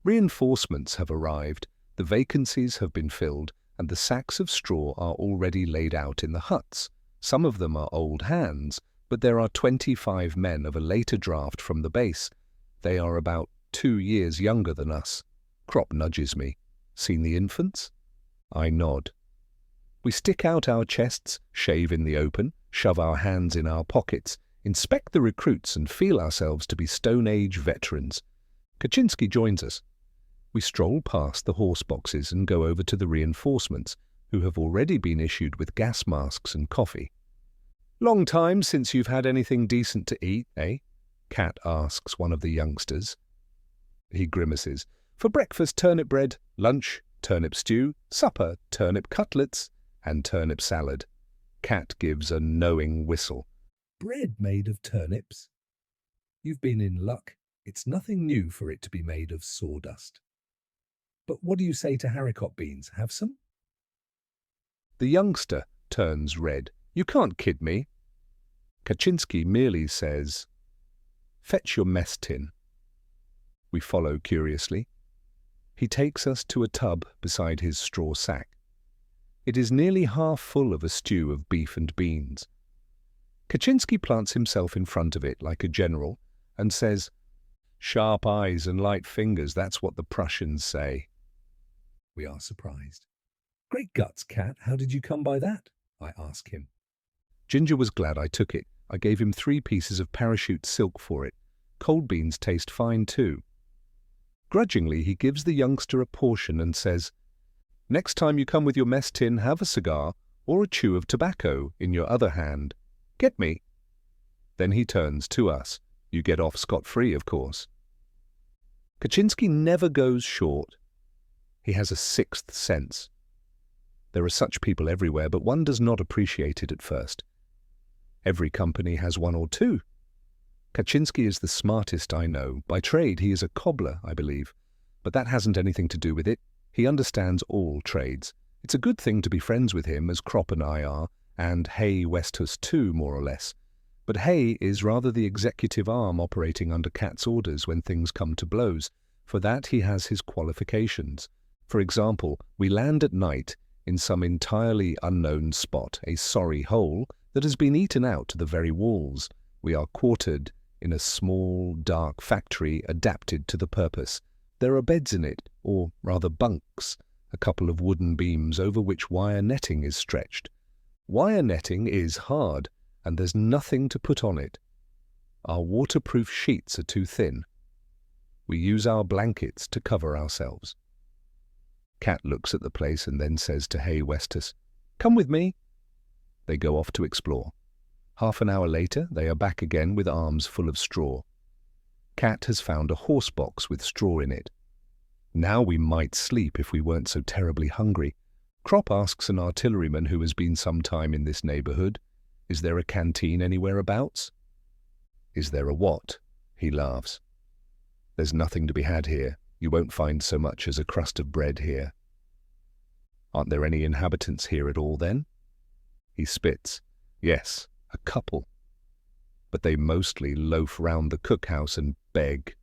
Reinforcements have arrived, the vacancies have been filled, and the sacks of straw are already laid out in the huts. Some of them are old hands, but there are 25 men of a later draft from the base. They are about 2 years younger than us. Crop nudges me. Seen the infants? I nod. We stick out our chests, shave in the open, shove our hands in our pockets, inspect the recruits and feel ourselves to be Stone Age veterans. Kaczynski joins us. We stroll past the horse boxes and go over to the reinforcements, who have already been issued with gas masks and coffee. "Long time since you've had anything decent to eat, eh?" Kat asks one of the youngsters. He grimaces. "For breakfast, turnip bread, lunch, turnip stew, supper, turnip cutlets, and turnip salad." Kat gives a knowing whistle. "Bread made of turnips? You've been in luck. It's nothing new for it to be made of sawdust. But what do you say to haricot beans? Have some?" The youngster turns red. "You can't kid me." Kaczynski merely says, "Fetch your mess tin." We follow curiously. He takes us to a tub beside his straw sack. It is nearly half full of a stew of beef and beans. Kaczynski plants himself in front of it like a general and says, "Sharp eyes and light fingers, that's what the Prussians say." We are surprised. "Great guts, Kat, how did you come by that?" I ask him. Ginger was glad I took it. I gave him 3 pieces of parachute silk for it. Cold beans taste fine too. Grudgingly, he gives the youngster a portion and says, "Next time you come with your mess tin, have a cigar or a chew of tobacco in your other hand. Get me?" Then he turns to us. "You get off scot-free, of course." Kaczynski never goes short. He has a 6th sense. There are such people everywhere, but one does not appreciate it at first. Every company has 1 or 2. Kaczynski is the smartest I know. By trade, he is a cobbler, I believe. But that hasn't anything to do with it. He understands all trades. It's a good thing to be friends with him, as Crop and I are, and Hay Westhus too, more or less. But Hay is rather the executive arm operating under Kat's orders when things come to blows. For that he has his qualifications. For example, we land at night in some entirely unknown spot, a sorry hole that has been eaten out to the very walls. We are quartered in a small, dark factory adapted to the purpose. There are beds in it, or rather bunks, a couple of wooden beams over which wire netting is stretched. Wire netting is hard, and there's nothing to put on it. Our waterproof sheets are too thin. We use our blankets to cover ourselves. Kat looks at the place and then says to Hay Westhus, "Come with me." They go off to explore. Half an hour later, they are back again with arms full of straw. Kat has found a horse box with straw in it. Now we might sleep if we weren't so terribly hungry. Crop asks an artilleryman who has been some time in this neighborhood, "Is there a canteen anywhere abouts?" "Is there a what?" He laughs. "There's nothing to be had here. You won't find so much as a crust of bread here." "Aren't there any inhabitants here at all, then?" He spits. "Yes, a couple. But they mostly loaf round the cookhouse and beg."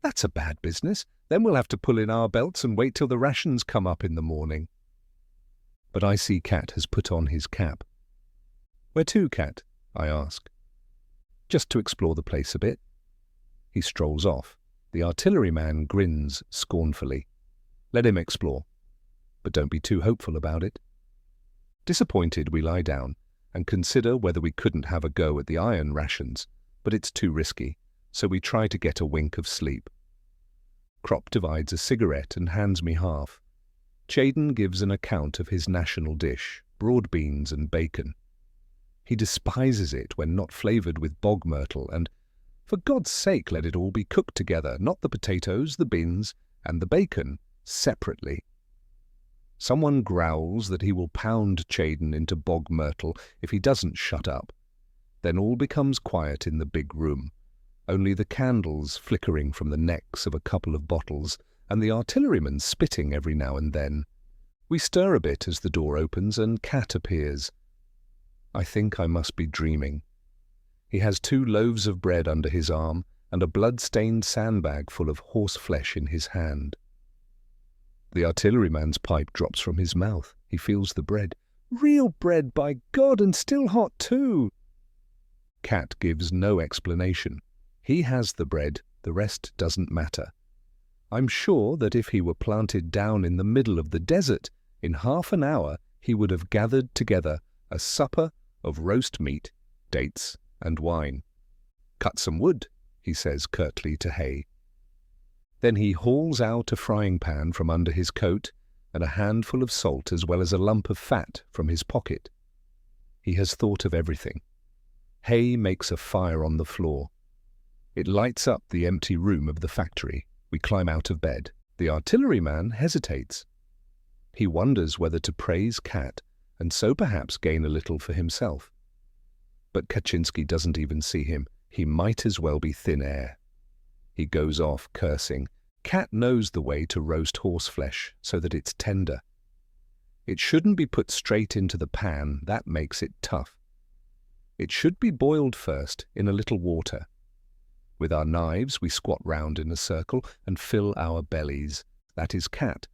"That's a bad business. Then we'll have to pull in our belts and wait till the rations come up in the morning." But I see Kat has put on his cap. "Where to, Kat?" I ask. "Just to explore the place a bit." He strolls off. The artilleryman grins scornfully. Let him explore. But don't be too hopeful about it. Disappointed, we lie down and consider whether we couldn't have a go at the iron rations, but it's too risky, so we try to get a wink of sleep. Crop divides a cigarette and hands me half. Chaden gives an account of his national dish, broad beans and bacon. He despises it when not flavoured with bog myrtle, and for God's sake let it all be cooked together, not the potatoes, the beans, and the bacon, separately. Someone growls that he will pound Chaden into bog myrtle if he doesn't shut up. Then all becomes quiet in the big room, only the candles flickering from the necks of a couple of bottles and the artilleryman spitting every now and then. We stir a bit as the door opens and Kat appears. I think I must be dreaming. He has 2 loaves of bread under his arm, and a blood-stained sandbag full of horse flesh in his hand. The artilleryman's pipe drops from his mouth. He feels the bread. "Real bread, by God, and still hot too!" Cat gives no explanation. He has the bread, the rest doesn't matter. I'm sure that if he were planted down in the middle of the desert, in half an hour he would have gathered together a supper of roast meat, dates, and wine. "Cut some wood," he says curtly to Hay. Then he hauls out a frying pan from under his coat and a handful of salt as well as a lump of fat from his pocket. He has thought of everything. Hay makes a fire on the floor. It lights up the empty room of the factory. We climb out of bed. The artilleryman hesitates. He wonders whether to praise Cat and so perhaps gain a little for himself. But Kaczynski doesn't even see him. He might as well be thin air. He goes off, cursing. Cat knows the way to roast horseflesh so that it's tender. It shouldn't be put straight into the pan. That makes it tough. It should be boiled first in a little water. With our knives, we squat round in a circle and fill our bellies. That is Cat.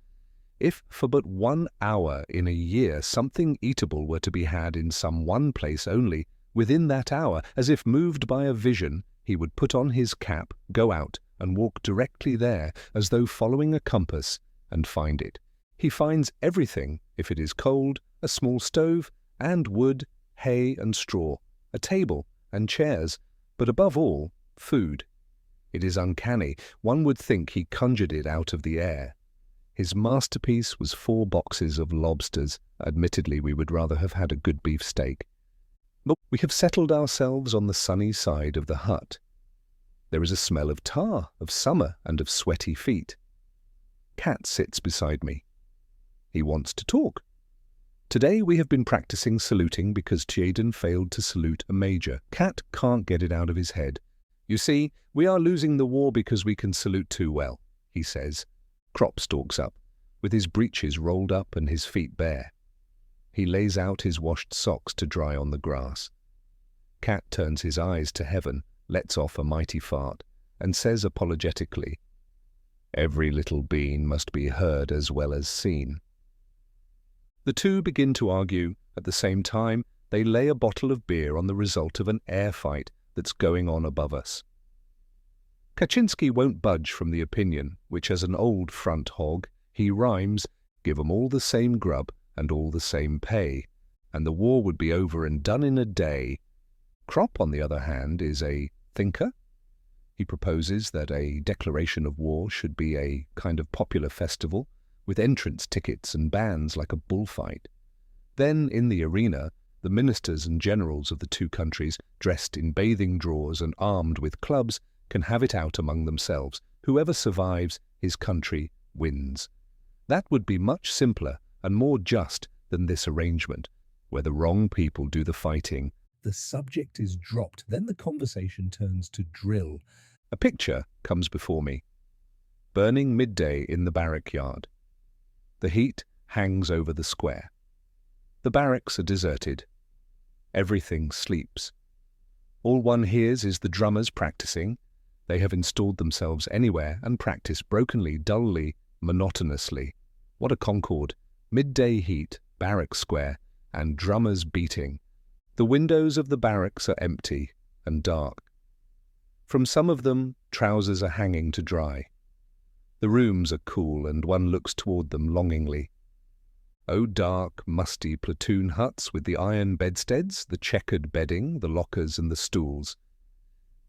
If for but 1 hour in a year something eatable were to be had in some one place only, within that hour, as if moved by a vision, he would put on his cap, go out, and walk directly there, as though following a compass, and find it. He finds everything, if it is cold, a small stove, and wood, hay and straw, a table and chairs, but above all, food. It is uncanny. One would think he conjured it out of the air. His masterpiece was 4 boxes of lobsters. Admittedly, we would rather have had a good beef steak. But we have settled ourselves on the sunny side of the hut. There is a smell of tar, of summer, and of sweaty feet. Cat sits beside me. He wants to talk. Today we have been practicing saluting because Tjaden failed to salute a major. Cat can't get it out of his head. "You see, we are losing the war because we can salute too well," he says. Krop stalks up, with his breeches rolled up and his feet bare. He lays out his washed socks to dry on the grass. Cat turns his eyes to heaven, lets off a mighty fart, and says apologetically, "Every little bean must be heard as well as seen." The two begin to argue. At the same time, they lay a bottle of beer on the result of an air fight that's going on above us. Kaczynski won't budge from the opinion, which as an old front hog, he rhymes, "Give 'em all the same grub and all the same pay, and the war would be over and done in a day." Krop, on the other hand, is a thinker. He proposes that a declaration of war should be a kind of popular festival, with entrance tickets and bands like a bullfight. Then, in the arena, the ministers and generals of the two countries, dressed in bathing drawers and armed with clubs, can have it out among themselves. Whoever survives, his country wins. That would be much simpler and more just than this arrangement, where the wrong people do the fighting. The subject is dropped, then the conversation turns to drill. A picture comes before me. Burning midday in the barrack yard. The heat hangs over the square. The barracks are deserted. Everything sleeps. All one hears is the drummers practicing. They have installed themselves anywhere and practice brokenly, dully, monotonously. What a concord! Midday heat, barrack square, and drummers beating. The windows of the barracks are empty and dark. From some of them, trousers are hanging to dry. The rooms are cool, and one looks toward them longingly. Oh, dark, musty platoon huts with the iron bedsteads, the checkered bedding, the lockers and the stools.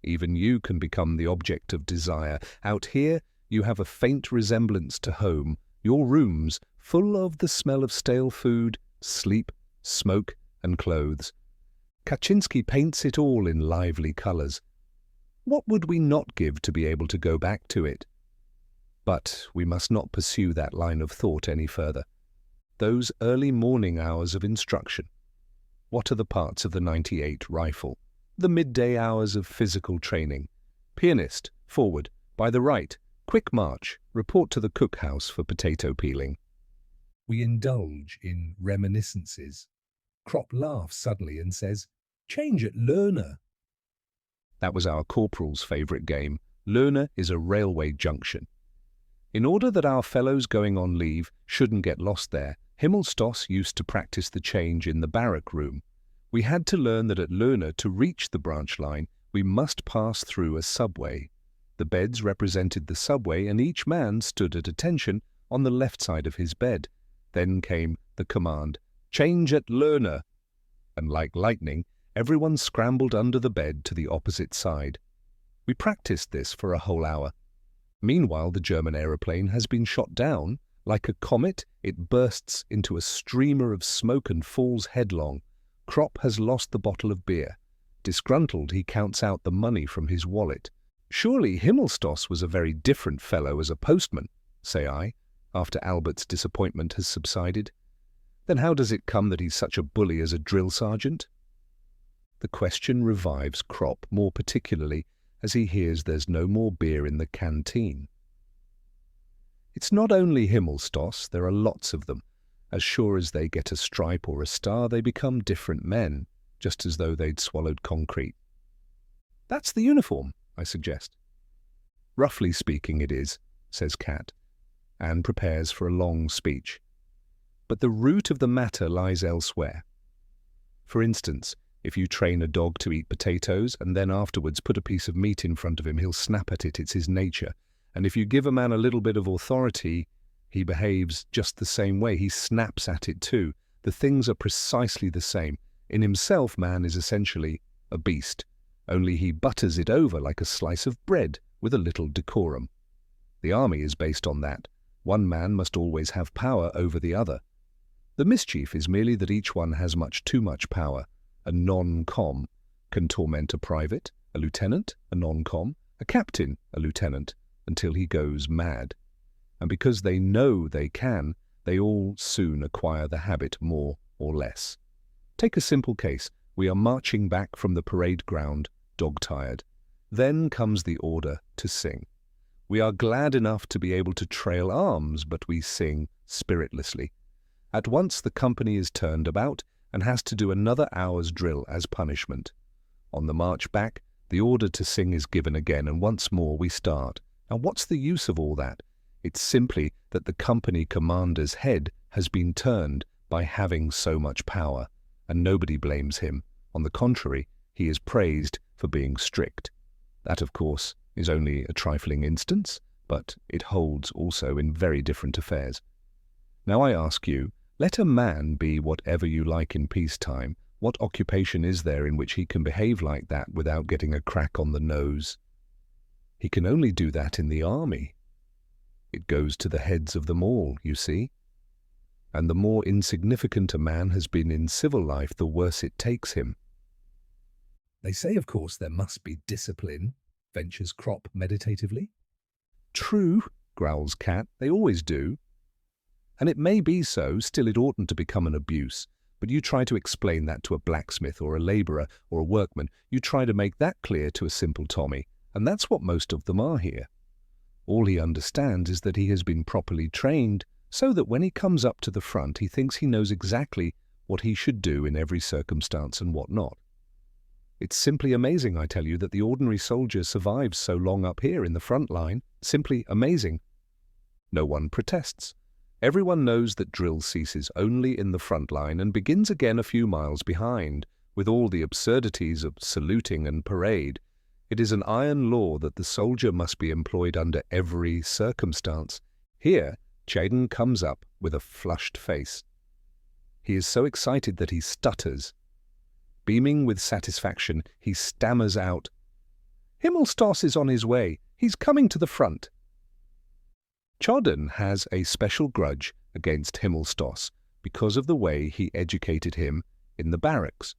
Even you can become the object of desire. Out here, you have a faint resemblance to home, your rooms full of the smell of stale food, sleep, smoke and clothes. Kaczynski paints it all in lively colours. What would we not give to be able to go back to it? But we must not pursue that line of thought any further. Those early morning hours of instruction. What are the parts of the 98 rifle? The midday hours of physical training. Pianist, forward, by the right, quick march, report to the cookhouse for potato peeling. We indulge in reminiscences. Krop laughs suddenly and says, "Change at learner." That was our corporal's favourite game. Löhne is a railway junction. In order that our fellows going on leave shouldn't get lost there, Himmelstoss used to practice the change in the barrack room. We had to learn that at Löhne, to reach the branch line, we must pass through a subway. The beds represented the subway, and each man stood at attention on the left side of his bed. Then came the command, "Change at Löhne!" And like lightning, everyone scrambled under the bed to the opposite side. We practiced this for a whole hour. Meanwhile, the German aeroplane has been shot down. Like a comet, it bursts into a streamer of smoke and falls headlong. Kropp has lost the bottle of beer. Disgruntled, he counts out the money from his wallet. Surely Himmelstoss was a very different fellow as a postman, say I, after Albert's disappointment has subsided. Then how does it come that he's such a bully as a drill sergeant? The question revives Kropp, more particularly as he hears there's no more beer in the canteen. It's not only Himmelstoss, there are lots of them. As sure as they get a stripe or a star, they become different men, just as though they'd swallowed concrete. That's the uniform, I suggest. Roughly speaking it is, says Kat, and prepares for a long speech. But the root of the matter lies elsewhere. For instance, if you train a dog to eat potatoes and then afterwards put a piece of meat in front of him, he'll snap at it. It's his nature. And if you give a man a little bit of authority, he behaves just the same way. He snaps at it too. The things are precisely the same. In himself, man is essentially a beast, only he butters it over like a slice of bread with a little decorum. The army is based on that. One man must always have power over the other. The mischief is merely that each one has much too much power. A non-com can torment a private, a lieutenant, a non-com, a captain, a lieutenant, until he goes mad. And because they know they can, they all soon acquire the habit more or less. Take a simple case. We are marching back from the parade ground, dog-tired. Then comes the order to sing. We are glad enough to be able to trail arms, but we sing spiritlessly. At once the company is turned about and has to do another hour's drill as punishment. On the march back, the order to sing is given again, and once more we start. Now what's the use of all that? It's simply that the company commander's head has been turned by having so much power, and nobody blames him. On the contrary, he is praised for being strict. That, of course, is only a trifling instance, but it holds also in very different affairs. Now I ask you, let a man be whatever you like in peacetime. What occupation is there in which he can behave like that without getting a crack on the nose? He can only do that in the army. It goes to the heads of them all, you see. And the more insignificant a man has been in civil life, the worse it takes him. They say, of course, there must be discipline, ventures Kropp meditatively. True, growls Kat, they always do. And it may be so, still it oughtn't to become an abuse. But you try to explain that to a blacksmith or a labourer or a workman. You try to make that clear to a simple Tommy, and that's what most of them are here. All he understands is that he has been properly trained, so that when he comes up to the front he thinks he knows exactly what he should do in every circumstance and what not. It's simply amazing, I tell you, that the ordinary soldier survives so long up here in the front line. Simply amazing. No one protests. Everyone knows that drill ceases only in the front line and begins again a few miles behind, with all the absurdities of saluting and parade. It is an iron law that the soldier must be employed under every circumstance. Here, Tjaden comes up with a flushed face. He is so excited that he stutters. Beaming with satisfaction, he stammers out, "Himmelstoss is on his way. He's coming to the front." Tjaden has a special grudge against Himmelstoss because of the way he educated him in the barracks.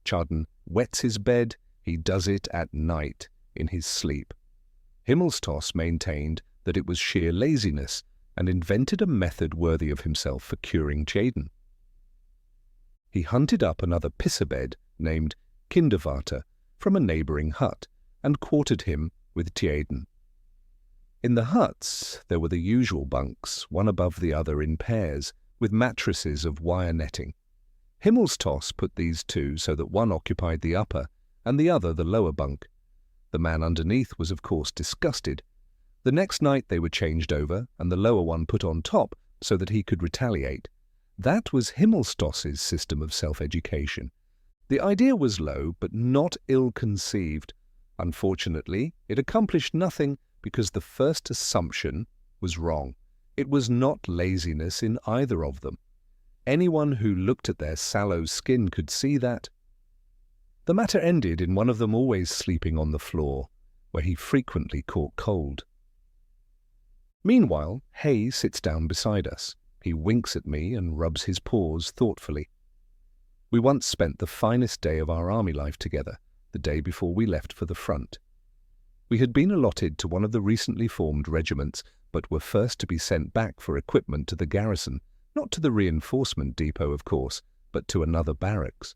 Tjaden wets his bed. He does it at night, in his sleep. Himmelstoss maintained that it was sheer laziness and invented a method worthy of himself for curing Tjaden. He hunted up another pisser-bed named Kinderwarte from a neighbouring hut and quartered him with Tjaden. In the huts there were the usual bunks, one above the other in pairs, with mattresses of wire netting. Himmelstoss put these two so that one occupied the upper and the other the lower bunk. The man underneath was of course disgusted. The next night they were changed over, and the lower one put on top so that he could retaliate. That was Himmelstoss's system of self-education. The idea was low, but not ill-conceived. Unfortunately, it accomplished nothing because the first assumption was wrong. It was not laziness in either of them. Anyone who looked at their sallow skin could see that. The matter ended in one of them always sleeping on the floor, where he frequently caught cold. Meanwhile, Hay sits down beside us. He winks at me and rubs his paws thoughtfully. We once spent the finest day of our army life together, the day before we left for the front. We had been allotted to one of the recently formed regiments, but were first to be sent back for equipment to the garrison, not to the reinforcement depot, of course, but to another barracks.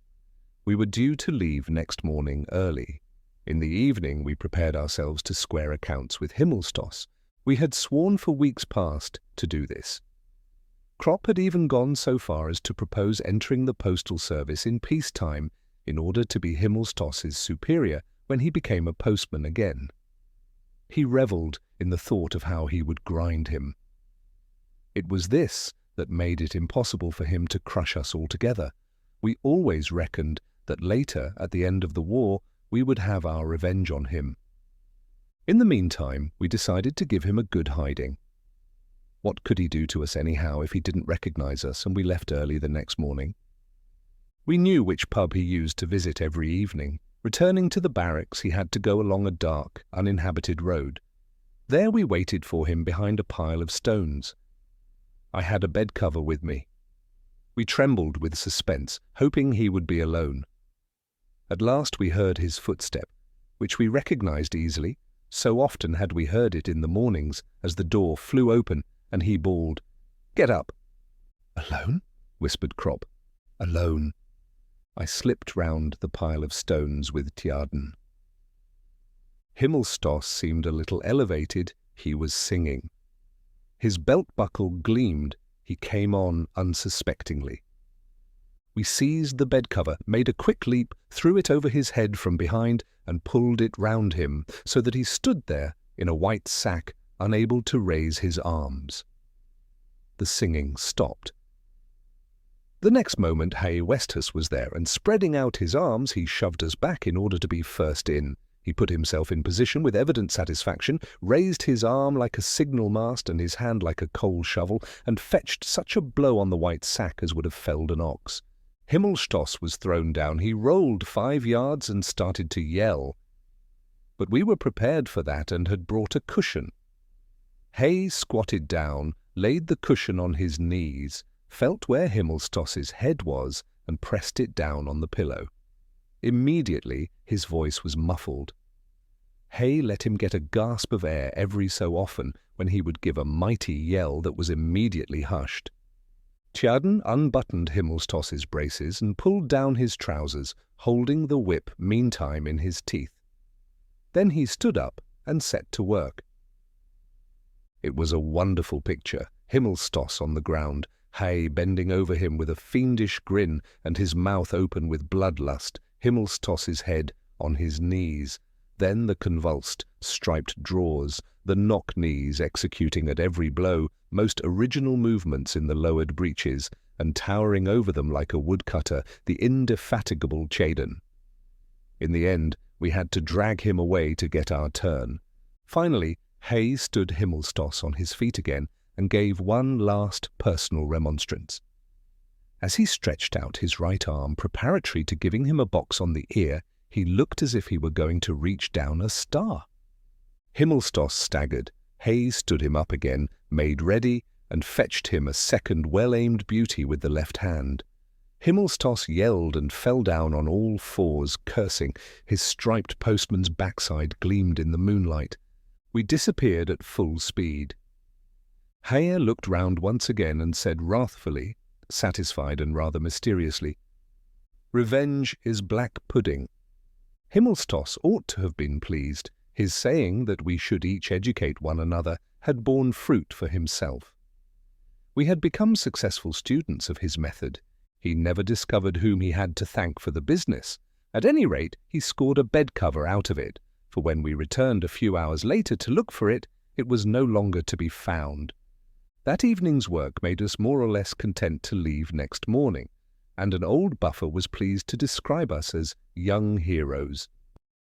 We were due to leave next morning early. In the evening we prepared ourselves to square accounts with Himmelstoss. We had sworn for weeks past to do this. Kropp had even gone so far as to propose entering the postal service in peacetime in order to be Himmelstoss's superior when he became a postman again. He revelled in the thought of how he would grind him. It was this that made it impossible for him to crush us altogether. We always reckoned that later, at the end of the war, we would have our revenge on him. In the meantime, we decided to give him a good hiding. What could he do to us anyhow if he didn't recognize us and we left early the next morning? We knew which pub he used to visit every evening. Returning to the barracks, he had to go along a dark, uninhabited road. There we waited for him behind a pile of stones. I had a bed cover with me. We trembled with suspense, hoping he would be alone. At last we heard his footstep, which we recognized easily. So often had we heard it in the mornings as the door flew open and he bawled, "Get up!" "Alone?" whispered Kropp. "Alone." I slipped round the pile of stones with Tjaden. Himmelstoss seemed a little elevated. He was singing. His belt buckle gleamed. He came on unsuspectingly. We seized the bed cover, made a quick leap, threw it over his head from behind, and pulled it round him, so that he stood there in a white sack, unable to raise his arms. The singing stopped. The next moment Hay Westhus was there, and spreading out his arms, he shoved us back in order to be first in. He put himself in position with evident satisfaction, raised his arm like a signal mast and his hand like a coal shovel, and fetched such a blow on the white sack as would have felled an ox. Himmelstoss was thrown down. He rolled 5 yards and started to yell. But we were prepared for that and had brought a cushion. Hay squatted down, laid the cushion on his knees, felt where Himmelstoss's head was, and pressed it down on the pillow. Immediately his voice was muffled. Hay let him get a gasp of air every so often when he would give a mighty yell that was immediately hushed. Tjaden unbuttoned Himmelstoss's braces and pulled down his trousers, holding the whip meantime in his teeth. Then he stood up and set to work. It was a wonderful picture, Himmelstoss on the ground, Hay bending over him with a fiendish grin and his mouth open with bloodlust, Himmelstoss's head on his knees, then the convulsed, striped drawers, the knock-knees executing at every blow most original movements in the lowered breeches, and towering over them like a woodcutter, the indefatigable Tjaden. In the end, we had to drag him away to get our turn. Finally, Hay stood Himmelstoss on his feet again and gave one last personal remonstrance. As he stretched out his right arm preparatory to giving him a box on the ear, he looked as if he were going to reach down a star. Himmelstoss staggered. Hay stood him up again, made ready, and fetched him a second well-aimed beauty with the left hand. Himmelstoss yelled and fell down on all fours, cursing. His striped postman's backside gleamed in the moonlight. We disappeared at full speed. Hay looked round once again and said wrathfully, satisfied and rather mysteriously, "Revenge is black pudding." Himmelstoss ought to have been pleased. His saying that we should each educate one another had borne fruit for himself. We had become successful students of his method. He never discovered whom he had to thank for the business, At any rate, he scored a bed cover out of it, for when we returned a few hours later to look for it, it was no longer to be found. That evening's work made us more or less content to leave next morning, and an old buffer was pleased to describe us as young heroes.